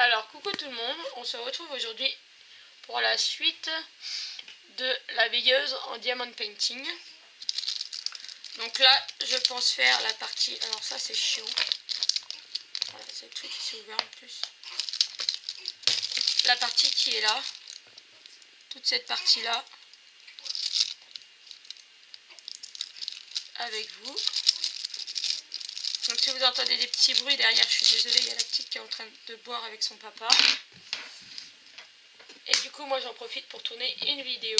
Alors, coucou tout le monde, on se retrouve aujourd'hui pour la suite de la veilleuse en diamond painting. Donc là, je pense faire la partie... Alors ça, c'est chiant. Voilà, c'est le truc qui s'est ouvert en plus. La partie qui est là. Toute cette partie-là. Avec vous. Donc si vous entendez des petits bruits derrière, je suis désolée, il y a la petite qui est en train de boire avec son papa. Et du coup, moi j'en profite pour tourner une vidéo.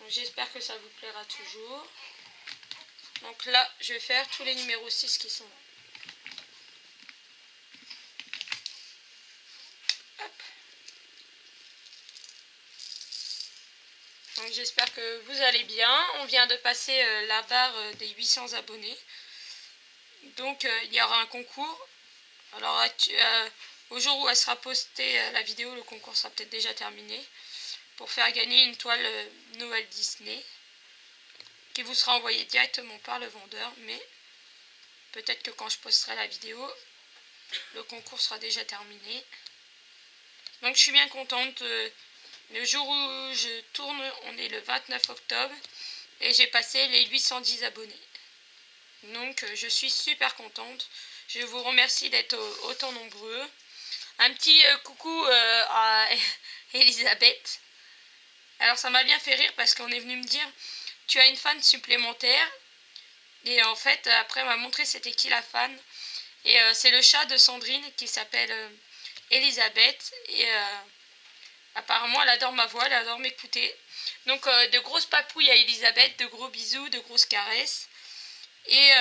J'espère que ça vous plaira toujours. Donc là, je vais faire tous les numéros 6 qui sont. Hop. Donc j'espère que vous allez bien. On vient de passer la barre des 800 abonnés. Donc il y aura un concours. Alors au jour où elle sera postée la vidéo, le concours sera peut-être déjà terminé. Pour faire gagner une toile Noël Disney. Qui vous sera envoyée directement par le vendeur. Mais peut-être que quand je posterai la vidéo, le concours sera déjà terminé. Donc je suis bien contente. Le jour où je tourne, on est le 29 octobre. Et j'ai passé les 810 abonnés. Donc je suis super contente. Je vous remercie d'être autant nombreux. Un petit coucou à Elisabeth. Alors ça m'a bien fait rire parce qu'on est venu me dire tu as une fan supplémentaire. Et en fait après elle m'a montré c'était qui la fan. Et c'est le chat de Sandrine qui s'appelle Elisabeth. Et apparemment elle adore ma voix, elle adore m'écouter. Donc de grosses papouilles à Elisabeth, de gros bisous, de grosses caresses. Et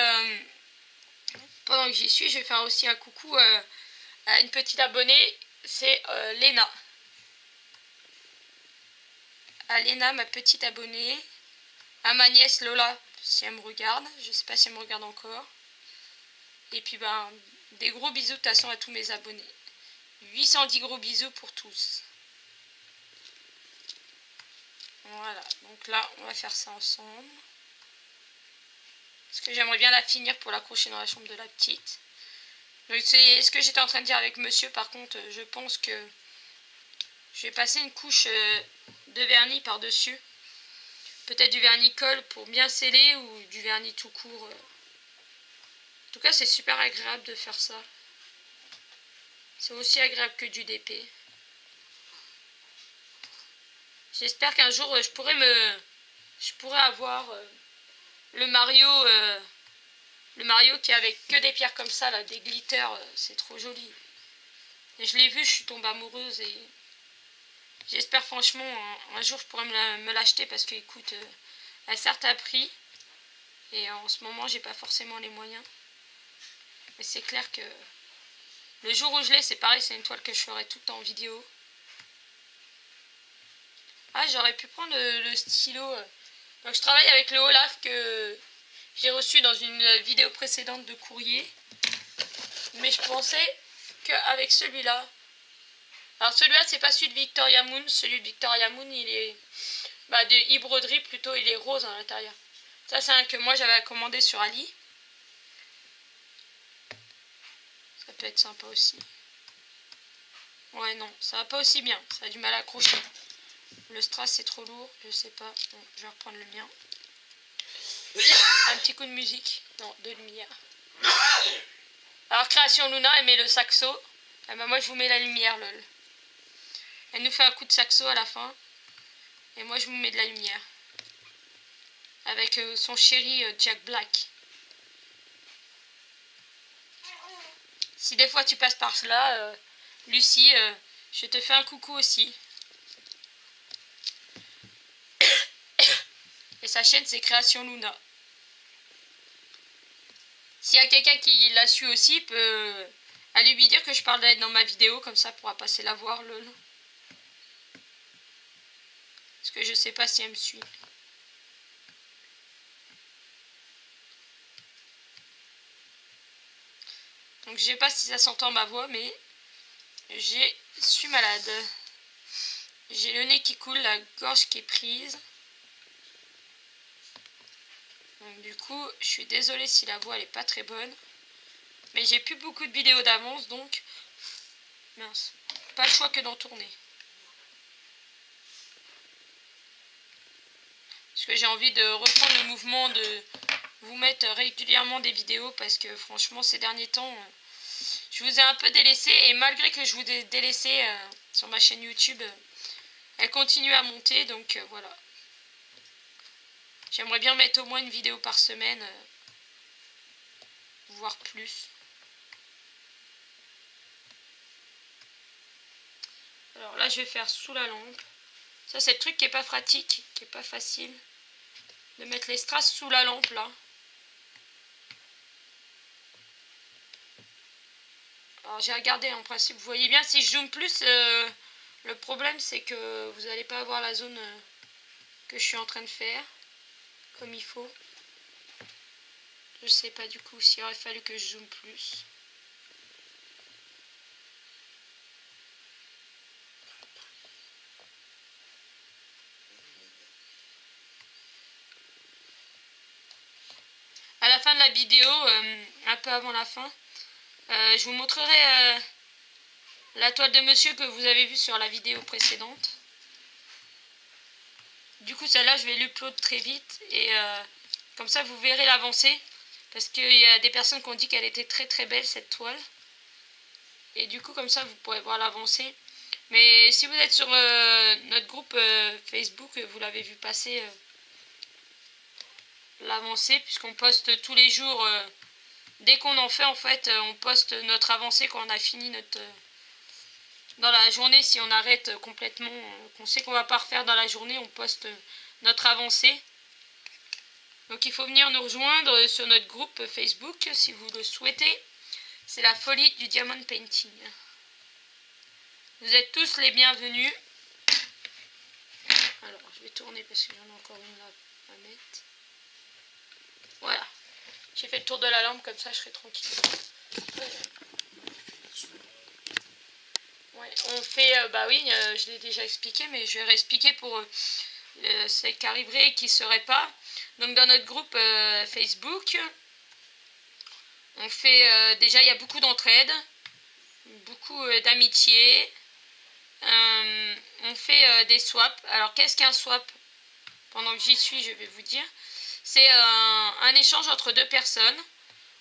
pendant que j'y suis, je vais faire aussi un coucou à une petite abonnée, c'est Léna. À Léna, ma petite abonnée. À ma nièce Lola, si elle me regarde. Je sais pas si elle me regarde encore. Et puis ben, des gros bisous de toute façon à tous mes abonnés. 810 gros bisous pour tous. Voilà, donc là, on va faire ça ensemble. Parce que j'aimerais bien la finir pour l'accrocher dans la chambre de la petite. Donc c'est ce que j'étais en train de dire avec monsieur. Par contre, je pense que je vais passer une couche de vernis par-dessus. Peut-être du vernis colle pour bien sceller ou du vernis tout court. En tout cas, c'est super agréable de faire ça. C'est aussi agréable que du DP. J'espère qu'un jour, je pourrais avoir le Mario qui est avec que des pierres comme ça, là, des glitters. C'est trop joli. Et je l'ai vu, je suis tombée amoureuse et j'espère franchement un jour je pourrais me l'acheter parce qu'elle coûte un certain prix. Et en ce moment, j'ai pas forcément les moyens. Mais c'est clair que le jour où je l'ai, c'est pareil, c'est une toile que je ferai tout le temps en vidéo. Ah, j'aurais pu prendre le stylo. Donc je travaille avec le Olaf que j'ai reçu dans une vidéo précédente de courrier. Mais je pensais qu'avec celui-là... Alors celui-là, c'est pas celui de Victoria Moon. Celui de Victoria Moon, il est de broderie plutôt, il est rose à l'intérieur. Ça, c'est un que moi j'avais commandé sur Ali. Ça peut être sympa aussi. Ouais, non, ça va pas aussi bien. Ça a du mal à accrocher. Le strass, c'est trop lourd. Je sais pas. Bon, je vais reprendre le mien. Un petit coup de musique. Non, de lumière. Alors, Création Luna, elle met le saxo. Ah bah, moi, je vous mets la lumière, lol. Elle nous fait un coup de saxo à la fin. Et moi, je vous mets de la lumière. Avec son chéri Jack Black. Si des fois tu passes par là, Lucie, je te fais un coucou aussi. Et sa chaîne, c'est Création Luna. S'il y a quelqu'un qui la suit aussi, peut aller lui dire que je parle d'elle dans ma vidéo, comme ça elle pourra passer la voir, lol. Parce que je sais pas si elle me suit. Donc je sais pas si ça s'entend ma voix, mais je suis malade. J'ai le nez qui coule, la gorge qui est prise. Donc du coup, je suis désolée si la voix elle est pas très bonne. Mais j'ai plus beaucoup de vidéos d'avance, donc Mince. Pas le choix que d'en tourner. Parce que j'ai envie de reprendre le mouvement de vous mettre régulièrement des vidéos. Parce que franchement, ces derniers temps, je vous ai un peu délaissé. Et malgré que je vous ai délaissé sur ma chaîne YouTube, elle continue à monter. Donc voilà. J'aimerais bien mettre au moins une vidéo par semaine. Voire plus. Alors là, je vais faire sous la lampe. Ça, c'est le truc qui est pas pratique, qui est pas facile. De mettre les strass sous la lampe, là. Alors, j'ai regardé, en principe, vous voyez bien, si je zoome plus, le problème, c'est que vous n'allez pas avoir la zone que je suis en train de faire, comme il faut. Je sais pas, du coup, s'il aurait fallu que je zoome plus. À la fin de la vidéo, un peu avant la fin, je vous montrerai la toile de monsieur que vous avez vue sur la vidéo précédente. Du coup, celle-là, je vais l'upload très vite et comme ça, vous verrez l'avancée. Parce qu'il y a des personnes qui ont dit qu'elle était très très belle, cette toile. Et du coup, comme ça, vous pourrez voir l'avancée. Mais si vous êtes sur notre groupe Facebook, vous l'avez vu passer l'avancée, puisqu'on poste tous les jours. Dès qu'on en fait, on poste notre avancée quand on a fini notre... dans la journée, si on arrête complètement, qu'on sait qu'on va pas refaire dans la journée, on poste notre avancée. Donc il faut venir nous rejoindre sur notre groupe Facebook si vous le souhaitez. C'est la folie du diamond painting. Vous êtes tous les bienvenus. Alors je vais tourner parce que j'en ai encore une là à mettre. Voilà. J'ai fait le tour de la lampe, comme ça je serai tranquille. Ouais, on fait, bah oui, je l'ai déjà expliqué, mais je vais réexpliquer pour celles qui arriveraient et qui ne seraient pas. Donc dans notre groupe Facebook, on fait, déjà il y a beaucoup d'entraide, beaucoup d'amitié. On fait des swaps. Alors qu'est-ce qu'un swap? Pendant que j'y suis, je vais vous dire. C'est un échange entre deux personnes.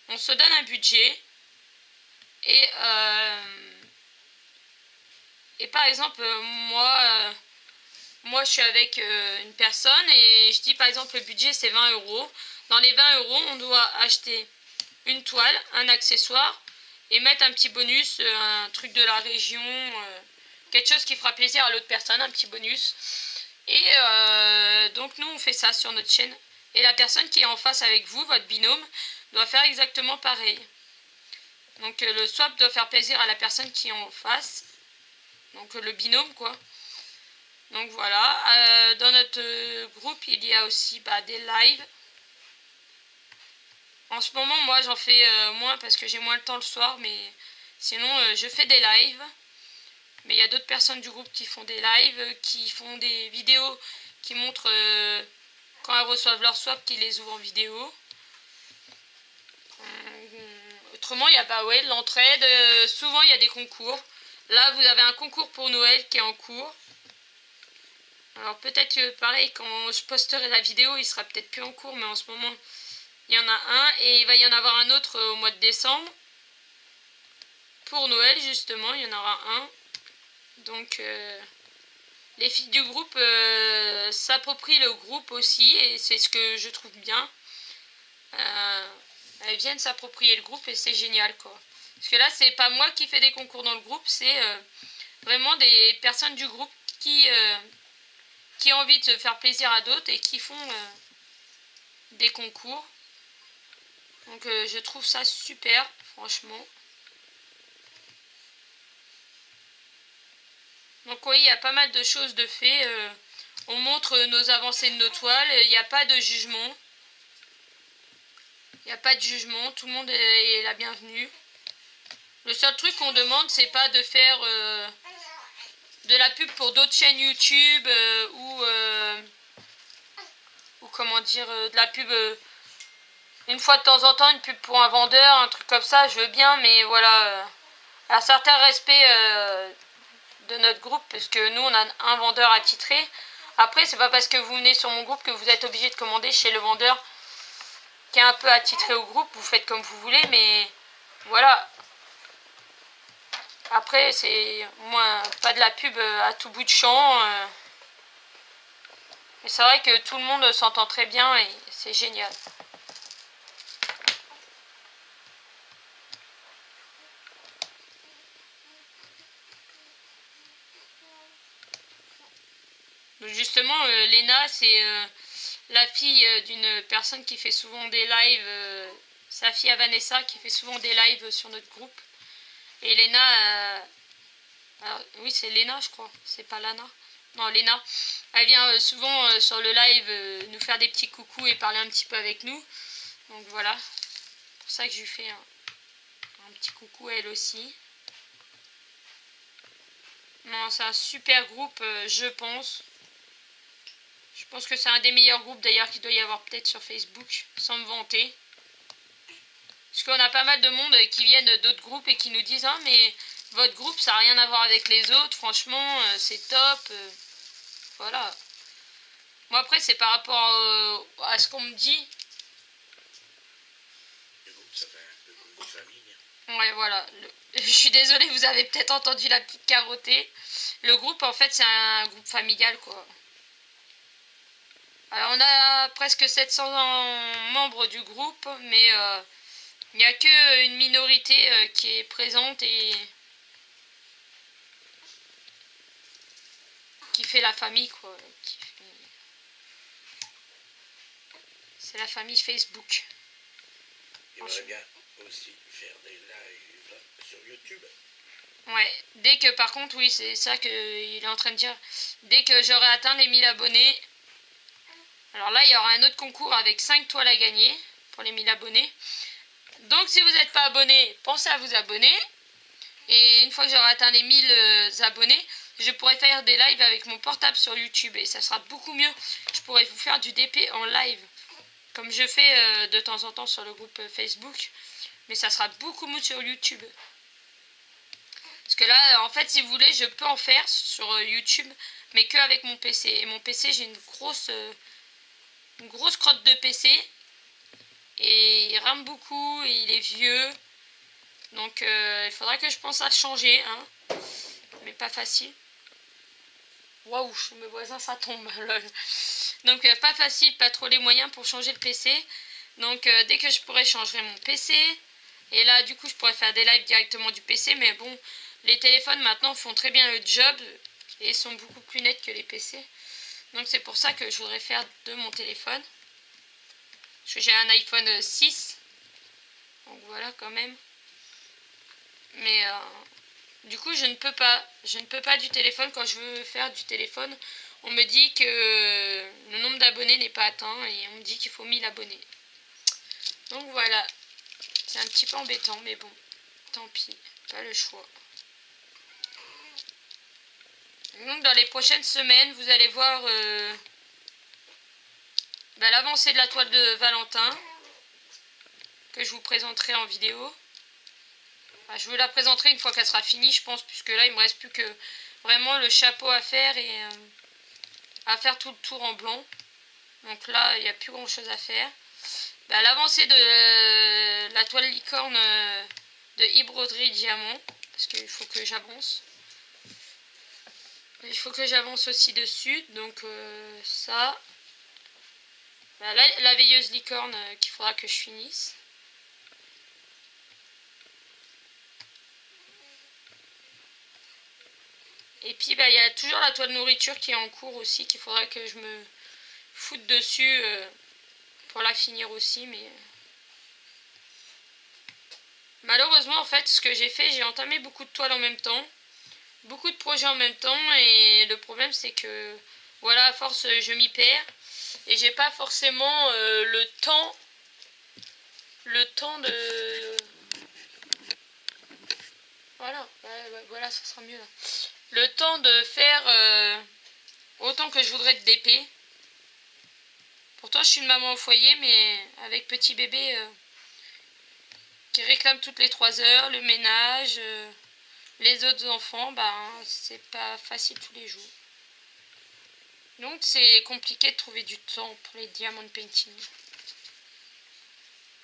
On se donne un budget et par exemple moi je suis avec une personne et je dis par exemple le budget c'est 20 euros. Dans les 20 euros on doit acheter une toile, un accessoire et mettre un petit bonus, un truc de la région, quelque chose qui fera plaisir à l'autre personne, un petit bonus. Et donc nous on fait ça sur notre chaîne. Et la personne qui est en face avec vous, votre binôme, doit faire exactement pareil. Donc le swap doit faire plaisir à la personne qui est en face. Donc le binôme quoi. Donc voilà. Dans notre groupe il y a aussi des lives. En ce moment moi j'en fais moins parce que j'ai moins le temps le soir. Mais sinon je fais des lives. Mais il y a d'autres personnes du groupe qui font des lives, qui font des vidéos qui montrent quand elles reçoivent leur swap, qui les ouvrent en vidéo. Autrement, il y a l'entraide. Souvent, il y a des concours. Là, vous avez un concours pour Noël qui est en cours. Alors peut-être que pareil, quand je posterai la vidéo, il sera peut-être plus en cours, mais en ce moment, il y en a un. Et il va y en avoir un autre au mois de décembre. Pour Noël, justement, il y en aura un. Donc, les filles du groupe s'approprient le groupe aussi, et c'est ce que je trouve bien. Elles viennent s'approprier le groupe et c'est génial quoi. Parce que là, c'est pas moi qui fais des concours dans le groupe, c'est vraiment des personnes du groupe qui ont envie de se faire plaisir à d'autres et qui font des concours. Donc, je trouve ça super, franchement. Donc oui, il y a pas mal de choses de fait. On montre nos avancées de nos toiles. Il n'y a pas de jugement. Il n'y a pas de jugement. Tout le monde est la bienvenue. Le seul truc qu'on demande, c'est pas de faire de la pub pour d'autres chaînes YouTube ou comment dire, de la pub une fois de temps en temps, une pub pour un vendeur, un truc comme ça, je veux bien, mais voilà. un certain respect de notre groupe, parce que nous on a un vendeur attitré. Après, c'est pas parce que vous venez sur mon groupe que vous êtes obligé de commander chez le vendeur qui est un peu attitré au groupe. Vous faites comme vous voulez, mais voilà. Après, c'est moi pas de la pub à tout bout de champ. Mais c'est vrai que tout le monde s'entend très bien et c'est génial. Donc justement, Léna, c'est la fille d'une personne qui fait souvent des lives. Sa fille à Vanessa qui fait souvent des lives sur notre groupe. Et Léna, oui c'est Léna je crois, c'est pas Lana. Non, Léna, elle vient souvent sur le live nous faire des petits coucous et parler un petit peu avec nous. Donc voilà, c'est pour ça que je lui fais un petit coucou à elle aussi. Non, c'est un super groupe, je pense. Je pense que c'est un des meilleurs groupes d'ailleurs qu'il doit y avoir peut-être sur Facebook, sans me vanter. Parce qu'on a pas mal de monde qui viennent d'autres groupes et qui nous disent « Ah mais votre groupe ça n'a rien à voir avec les autres, franchement c'est top. » Voilà. Moi après c'est par rapport à ce qu'on me dit. Le groupe, ça fait un peu comme une famille. Ouais voilà. Je suis désolée, vous avez peut-être entendu la petite carottée. Le groupe en fait c'est un groupe familial quoi. Alors, on a presque 700 membres du groupe, mais il n'y a qu'une minorité qui est présente et qui fait la famille, quoi. C'est la famille Facebook. J'aimerais bien aussi faire des lives sur YouTube. Ouais, dès que par contre, oui, c'est ça qu'il est en train de dire. Dès que j'aurai atteint les 1000 abonnés, alors là, il y aura un autre concours avec 5 toiles à gagner pour les 1000 abonnés. Donc, si vous n'êtes pas abonné, pensez à vous abonner. Et une fois que j'aurai atteint les 1000 abonnés, je pourrai faire des lives avec mon portable sur YouTube. Et ça sera beaucoup mieux. Je pourrai vous faire du DP en live. Comme je fais de temps en temps sur le groupe Facebook. Mais ça sera beaucoup mieux sur YouTube. Parce que là, en fait, si vous voulez, je peux en faire sur YouTube. Mais que avec mon PC. Et mon PC, j'ai une grosse crotte de PC. Et il rame beaucoup. Et il est vieux. Donc il faudra que je pense à le changer, hein. Mais pas facile. Waouh, mes voisins ça tombe. Donc pas facile, pas trop les moyens pour changer le PC. Donc dès que je pourrai, je changerai mon PC. Et là du coup je pourrais faire des lives directement du PC. Mais bon, les téléphones maintenant font très bien le job. Et sont beaucoup plus nets que les PC. Donc c'est pour ça que je voudrais faire de mon téléphone. Parce que j'ai un iPhone 6. Donc voilà quand même. Mais du coup, je ne peux pas. Je ne peux pas du téléphone. Quand je veux faire du téléphone, on me dit que le nombre d'abonnés n'est pas atteint et on me dit qu'il faut 1000 abonnés. Donc voilà. C'est un petit peu embêtant, mais bon. Tant pis. Pas le choix. Donc dans les prochaines semaines, vous allez voir l'avancée de la toile de Valentin. Que je vous présenterai en vidéo. Je vous la présenterai une fois qu'elle sera finie, je pense, puisque là, il me reste plus que vraiment le chapeau à faire et à faire tout le tour en blanc. Donc là, il n'y a plus grand chose à faire. L'avancée de la toile licorne de Broderie Diamant, parce qu'il faut que j'avance. Il faut que j'avance aussi dessus, donc ça. La veilleuse licorne qu'il faudra que je finisse. Et puis il y a toujours la toile nourriture qui est en cours aussi, qu'il faudra que je me foute dessus pour la finir aussi. Mais malheureusement en fait ce que j'ai fait, j'ai entamé beaucoup de toiles en même temps. Beaucoup de projets en même temps. Et le problème c'est que voilà, à force je m'y perds. Et j'ai pas forcément le temps de... Voilà, ça sera mieux là. Le temps de faire autant que je voudrais de DP. Pourtant je suis une maman au foyer, mais avec petit bébé qui réclame toutes les 3 heures, le ménage, les autres enfants, ben, c'est pas facile tous les jours. Donc c'est compliqué de trouver du temps pour les diamond painting.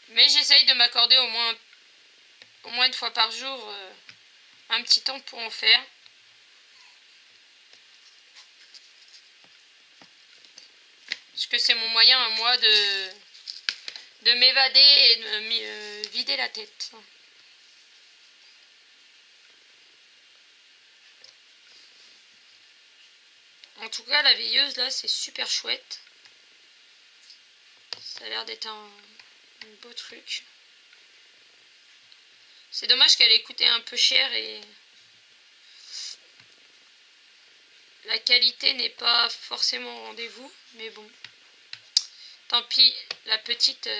Mais j'essaye de m'accorder au moins une fois par jour un petit temps pour en faire. Parce que c'est mon moyen à moi de m'évader et de me vider la tête. En tout cas, la veilleuse là, c'est super chouette. Ça a l'air d'être un beau truc. C'est dommage qu'elle ait coûté un peu cher et la qualité n'est pas forcément au rendez-vous. Mais bon, tant pis, la petite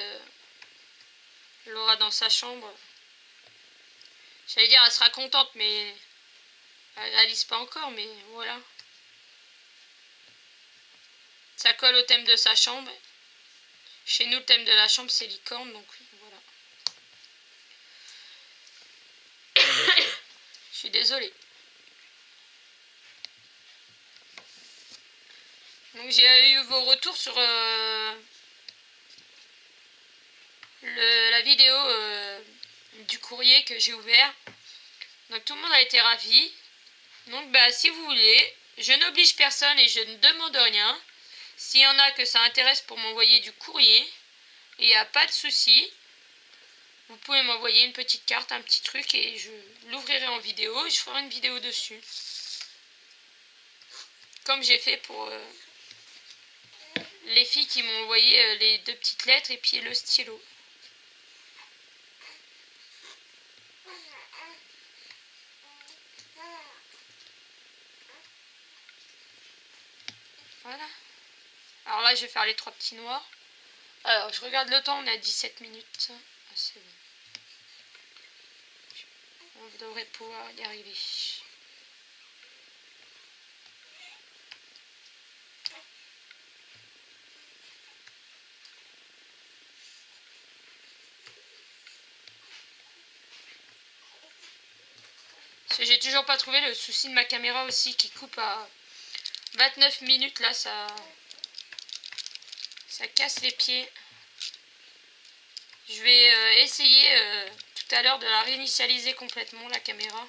l'aura dans sa chambre. J'allais dire, elle sera contente, mais elle réalise pas encore, mais voilà. Ça colle au thème de sa chambre. Chez nous, le thème de la chambre, c'est licorne, donc voilà. Je suis désolée. Donc j'ai eu vos retours sur la vidéo du courrier que j'ai ouvert. Donc tout le monde a été ravi. Donc bah, si vous voulez, je n'oblige personne et je ne demande rien. S'il y en a que ça intéresse pour m'envoyer du courrier, il n'y a pas de souci. Vous pouvez m'envoyer une petite carte, un petit truc et je l'ouvrirai en vidéo et je ferai une vidéo dessus. Comme j'ai fait pour les filles qui m'ont envoyé les 2 petites lettres et puis le stylo. Voilà. Alors là, je vais faire les 3 petits noirs. Alors, je regarde le temps, on est à 17 minutes. Ah, c'est bon. On devrait pouvoir y arriver. Parce que j'ai toujours pas trouvé le souci de ma caméra aussi qui coupe à 29 minutes. Là, ça casse les pieds. Je vais essayer tout à l'heure de la réinitialiser complètement, la caméra. De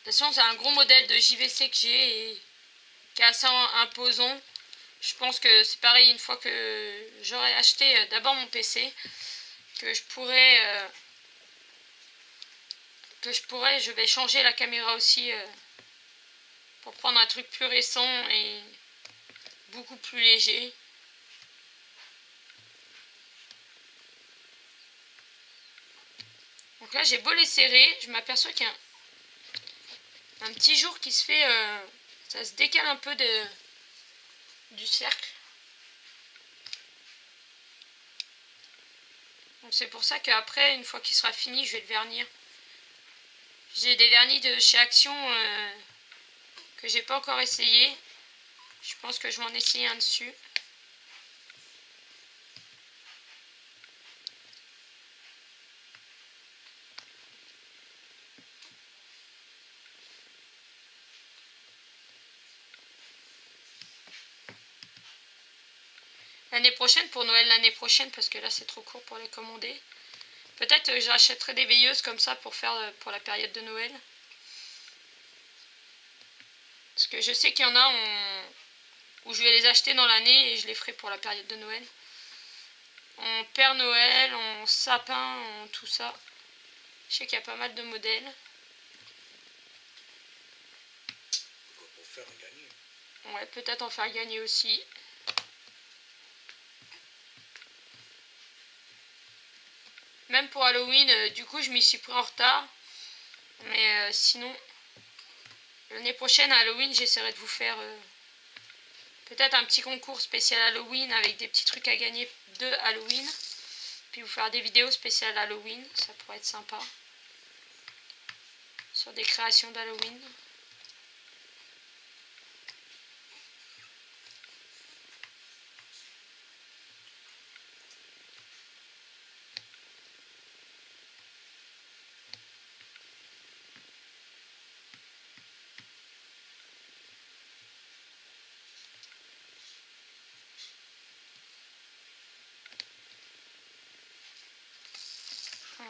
toute façon, c'est un gros modèle de JVC que j'ai et qui est assez imposant. Je pense que c'est pareil une fois que j'aurai acheté d'abord mon PC, que je vais changer la caméra aussi pour prendre un truc plus récent et beaucoup plus léger. Donc là, j'ai beau les serrer, je m'aperçois qu'il y a un petit jour qui se fait, ça se décale un peu du cercle. Donc c'est pour ça qu'après, une fois qu'il sera fini, je vais le vernir. J'ai des vernis de chez Action que j'ai pas encore essayé. Je pense que je vais en essayer un dessus. L'année prochaine, pour Noël l'année prochaine, parce que là c'est trop court pour les commander. Peut-être que j'achèterai des veilleuses comme ça pour faire pour la période de Noël. Parce que je sais qu'il y en a où je vais les acheter dans l'année et je les ferai pour la période de Noël. En Père Noël, en sapin, en tout ça. Je sais qu'il y a pas mal de modèles. Pour faire gagner. Ouais, peut-être en faire gagner aussi. Même pour Halloween, du coup, je m'y suis pris en retard. Mais sinon, l'année prochaine, à Halloween, j'essaierai de vous faire peut-être un petit concours spécial Halloween avec des petits trucs à gagner de Halloween. Puis vous faire des vidéos spéciales Halloween, ça pourrait être sympa. Sur des créations d'Halloween.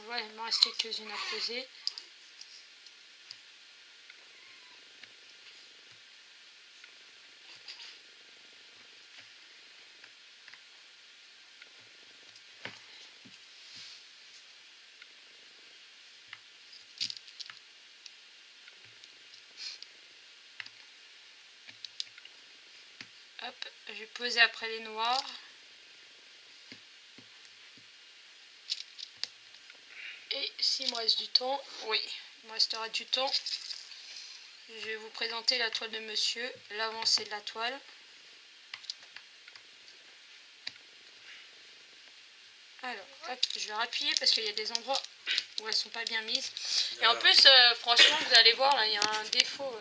Voilà, il m'en reste quelques-unes à poser. Hop, je vais poser après les noirs. Et s'il me reste du temps, oui, il me restera du temps, je vais vous présenter la toile de monsieur, l'avancée de la toile. Alors, hop, je vais appuyer parce qu'il y a des endroits où elles sont pas bien mises. Et en plus, franchement, vous allez voir, là, il y a un défaut.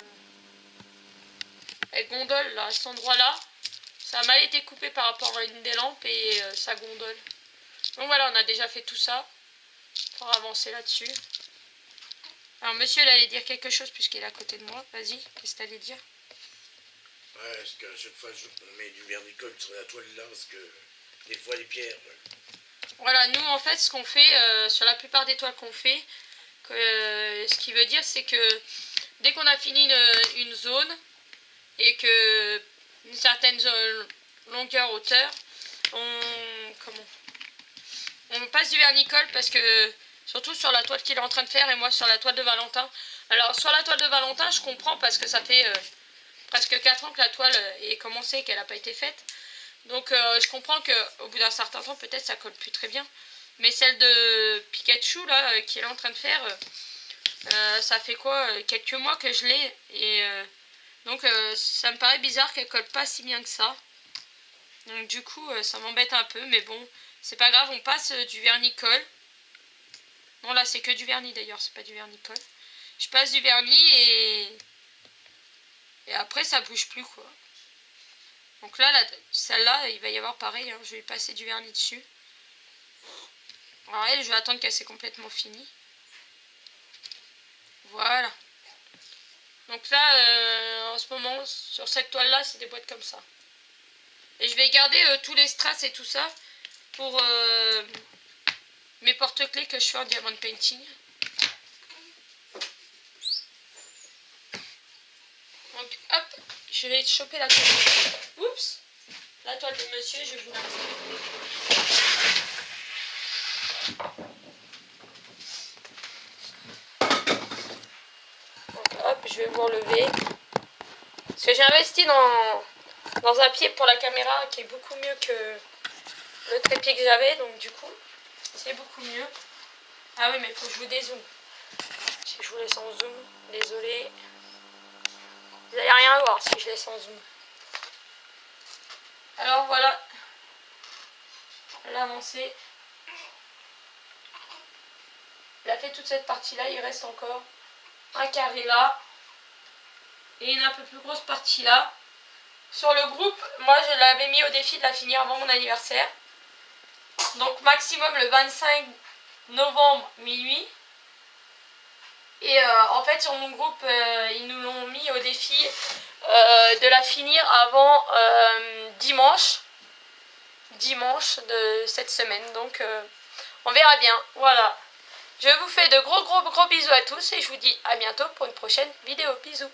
Elle gondole, là, à cet endroit-là. Ça a mal été coupé par rapport à une des lampes et ça gondole. Donc voilà, on a déjà fait tout ça. Pour avancer là-dessus. Alors monsieur, il allait dire quelque chose puisqu'il est à côté de moi. Vas-y, qu'est-ce que tu allais dire? Ouais, parce qu'à chaque fois, on met du vernicole sur la toile là, parce que des fois, les pierres... Voilà, nous, en fait, ce qu'on fait, sur la plupart des toiles qu'on fait, ce qui veut dire, c'est que dès qu'on a fini une zone, et que une certaine longueur, hauteur, on passe du vernicole parce que, surtout sur la toile qu'il est en train de faire et moi sur la toile de Valentin. Alors sur la toile de Valentin, je comprends parce que ça fait presque 4 ans que la toile est commencée et qu'elle n'a pas été faite. Donc je comprends qu'au bout d'un certain temps, peut-être ça colle plus très bien. Mais celle de Pikachu, là, qu'il est en train de faire, ça fait quoi, quelques mois que je l'ai. Et donc ça me paraît bizarre qu'elle colle pas si bien que ça. Donc du coup, ça m'embête un peu, mais bon, c'est pas grave, on passe du vernicole. Non, là, c'est que du vernis d'ailleurs, c'est pas du vernicole. Je passe du vernis et après, ça bouge plus, quoi. Donc là, celle-là, il va y avoir pareil, hein, je vais passer du vernis dessus. Alors elle, je vais attendre qu'elle s'est complètement finie. Voilà. Donc là, en ce moment, sur cette toile-là, c'est des boîtes comme ça. Et je vais garder tous les strass et tout ça pour mes porte-clés que je fais en diamond painting. Donc hop, je vais choper la toile. Oups, la toile de monsieur, je vais vous la donc hop, je vais vous enlever. Parce que j'ai investi dans un pied pour la caméra qui est beaucoup mieux que le trépied que j'avais, donc du coup, c'est beaucoup mieux. Ah oui, mais il faut que je vous dézoome. Si je vous laisse en zoom, désolé. Vous n'allez rien voir si je laisse en zoom. Alors voilà, l'avancée. Il a fait toute cette partie-là, il reste encore un carré là. Et une un peu plus grosse partie là. Sur le groupe, moi je l'avais mis au défi de la finir avant mon anniversaire. Donc maximum le 25 novembre minuit. Et en fait sur mon groupe, ils nous l'ont mis au défi de la finir avant dimanche de cette semaine. Donc on verra bien. Voilà. Je vous fais de gros bisous à tous et je vous dis à bientôt pour une prochaine vidéo. Bisous.